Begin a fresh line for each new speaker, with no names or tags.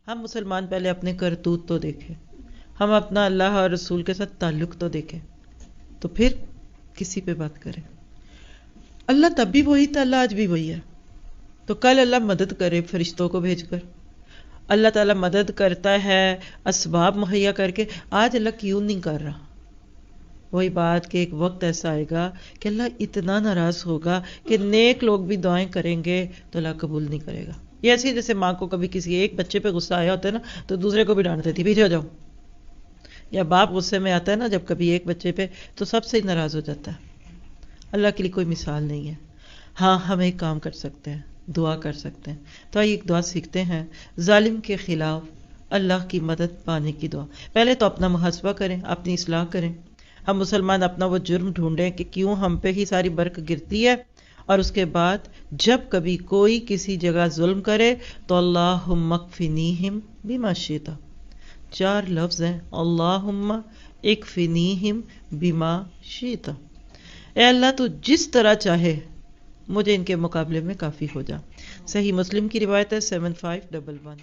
ہم مسلمان پہلے اپنے کرتوت تو دیکھیں، ہم اپنا اللہ اور رسول کے ساتھ تعلق تو دیکھیں، تو پھر کسی پہ بات کریں۔ اللہ تب بھی وہی تھا، اللہ آج بھی وہی ہے، تو کل اللہ مدد کرے فرشتوں کو بھیج کر۔ اللہ تعالیٰ مدد کرتا ہے اسباب مہیا کر کے، آج اللہ کیوں نہیں کر رہا؟ وہی بات کہ ایک وقت ایسا آئے گا کہ اللہ اتنا ناراض ہوگا کہ نیک لوگ بھی دعائیں کریں گے تو اللہ قبول نہیں کرے گا۔ یہ ایسی جیسے ماں کو کبھی کسی ایک بچے پہ غصہ آیا ہوتا ہے نا تو دوسرے کو بھی ڈانٹ دیتی، پیچھے ہو جاؤ۔ یا باپ غصے میں آتا ہے نا جب کبھی ایک بچے پہ تو سب سے ناراض ہو جاتا ہے۔ اللہ کے لیے کوئی مثال نہیں ہے۔ ہاں ہم ایک کام کر سکتے ہیں، دعا کر سکتے ہیں، تو آئیے ایک دعا سیکھتے ہیں ظالم کے خلاف اللہ کی مدد پانے کی دعا۔ پہلے تو اپنا محاسبہ کریں، اپنی اصلاح کریں۔ ہم مسلمان اپنا وہ جرم ڈھونڈیں کہ کیوں ہم پہ ہی ساری برق گرتی ہے، اور اس کے بعد جب کبھی کوئی کسی جگہ ظلم کرے تو اللہم اکفنیہم بما شئت، 4 لفظ ہیں، اللہم اکفنیہم بما شئت، اے اللہ تو جس طرح چاہے مجھے ان کے مقابلے میں کافی ہو جا۔ صحیح مسلم کی روایت ہے 7511۔